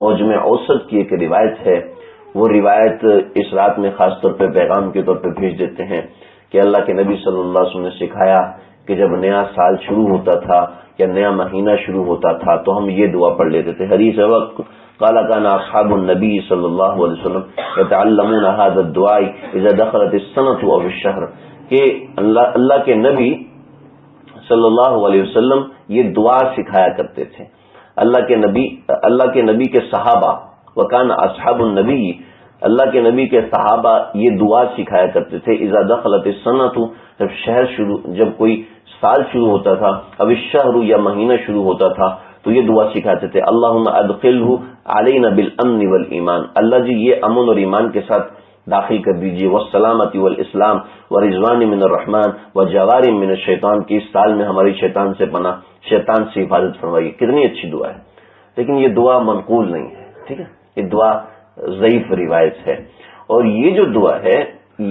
موجم اوسط کی ایک روایت ہے، وہ روایت اس رات میں خاص طور پہ پیغام کے طور پہ بھیج دیتے ہیں کہ اللہ کے نبی صلی اللہ علیہ وسلم نے سکھایا کہ جب نیا سال شروع ہوتا تھا یا نیا مہینہ شروع ہوتا تھا تو ہم یہ دعا پڑھ لیتے تھے. حدیث ہے وقت قال كان اصحاب النبی صلی اللہ علیہ وسلم يتعلمون هذا الدعاء اذا دخلت السنه او الشهر، کہ اللہ کے نبی صلی اللہ علیہ وسلم یہ دعا سکھایا کرتے تھے. اللہ کے نبی کے صحابہ، وکان اصحاب النبی، اللہ کے نبی کے صحابہ یہ دعا سکھایا کرتے تھے اذا دخلت السنة، جب کوئی سال شروع ہوتا تھا، اب الشہر یا مہینہ شروع ہوتا تھا تو یہ دعا سکھاتے تھے اللہم ادخلہ علینا بالامن والایمان، اللہ جی یہ امن اور ایمان کے ساتھ داخل کر دیجیے، والسلامتی والاسلام ورضوان من الرحمن وجوار من الشیطان، کی اس سال میں ہماری شیطان سے پناہ، شیطان سے حفاظت فرمائیے. کتنی اچھی دعا ہے، لیکن یہ دعا منقول نہیں ہے. ٹھیک ہے، یہ دعا ضعیف روایت ہے، اور یہ جو دعا ہے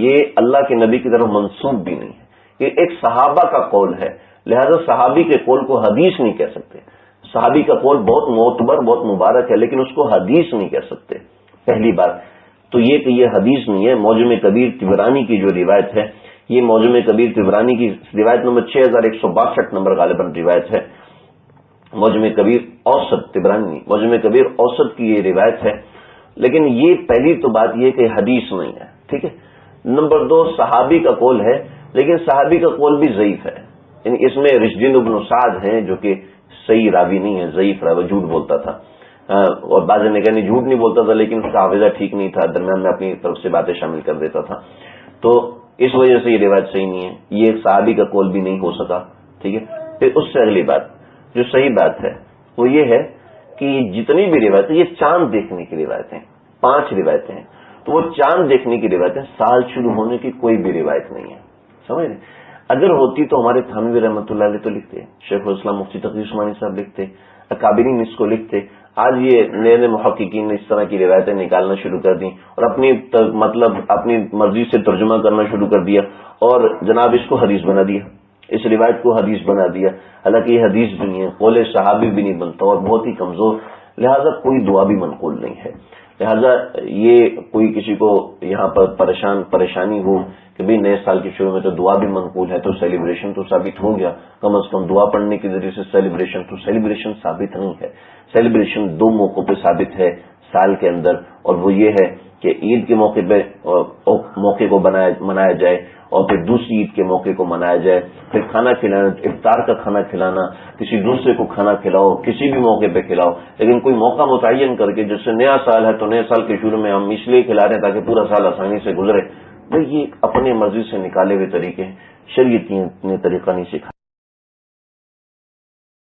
یہ اللہ کے نبی کی طرف منسوب بھی نہیں ہے، یہ ایک صحابہ کا قول ہے، لہذا صحابی کے قول کو حدیث نہیں کہہ سکتے. صحابی کا قول بہت معتبر، بہت مبارک ہے، لیکن اس کو حدیث نہیں کہہ سکتے. پہلی بات تو یہ کہ یہ حدیث نہیں ہے. موجم کبیر طبرانی کی جو روایت ہے، یہ موجم کبیر طبرانی کی روایت نمبر 6162 نمبر غالباً روایت ہے. موجم کبیر اوسط، طبرانی نہیں، موجم کبیر اوسط کی یہ روایت ہے، لیکن یہ پہلی تو بات یہ کہ حدیث نہیں ہے. ٹھیک ہے. نمبر 2 صحابی کا قول ہے، لیکن صحابی کا قول بھی ضعیف ہے. یعنی اس میں رشدین بن سعد ہیں جو کہ صحیح راوی نہیں ہے، ضعیف راوی، جھوٹ بولتا تھا، اور بعض نے کہا نہیں جھوٹ نہیں بولتا تھا لیکن اس کا حافظہ ٹھیک نہیں تھا، درمیان میں اپنی طرف سے باتیں شامل کر دیتا تھا، تو اس وجہ سے یہ روایت صحیح نہیں ہے. یہ ایک صحابی کا قول بھی نہیں ہو سکا. ٹھیک ہے. پھر اس سے اگلی بات جو صحیح بات ہے وہ یہ ہے کہ جتنی بھی روایتیں یہ چاند دیکھنے کی روایتیں، 5 روایتیں ہیں، تو وہ چاند دیکھنے کی روایتیں، سال شروع ہونے کی کوئی بھی روایت نہیں ہے. سمجھ رہے؟ اگر ہوتی تو ہمارے تھانوی رحمۃ اللہ علیہ تو لکھتے، شیخ الاسلام مفتی تقی عثمانی صاحب لکھتے، اکابرین اس کو لکھتے. آج یہ نئے نئے محققین نے اس طرح کی روایتیں نکالنا شروع کر دیں اور اپنی مرضی سے ترجمہ کرنا شروع کر دیا، اور جناب اس کو حدیث بنا دیا، اس روایت کو حدیث بنا دیا. حالانکہ یہ حدیث بھی نہیں ہے، قول صحابی بھی نہیں بنتا اور بہت ہی کمزور، لہذا کوئی دعا بھی منقول نہیں ہے. لہذا یہ کوئی کسی کو یہاں پر پریشانی ہو کہ بھئی نئے سال کے شروع میں تو دعا بھی منقول ہے تو سیلیبریشن تو ثابت ہو گیا، کم از کم دعا پڑھنے کے ذریعے سے سیلیبریشن ثابت نہیں ہے. سیلیبریشن 2 موقعوں پہ ثابت ہے سال کے اندر، اور وہ یہ ہے کہ عید کے موقع کو منایا جائے، اور پھر دوسری عید کے موقع کو منایا جائے، پھر کھانا کھلانا، افطار کا کھانا کھلانا، کسی دوسرے کو کھانا کھلاؤ، کسی بھی موقع پہ کھلاؤ، لیکن کوئی موقع متعین کر کے جیسے نیا سال ہے تو نئے سال کے شروع میں ہم اس لیے کھلا رہے ہیں تاکہ پورا سال آسانی سے گزرے. یہ اپنے مرضی سے نکالے ہوئے طریقے ہیں، شریعت نے طریقہ نہیں سکھایا.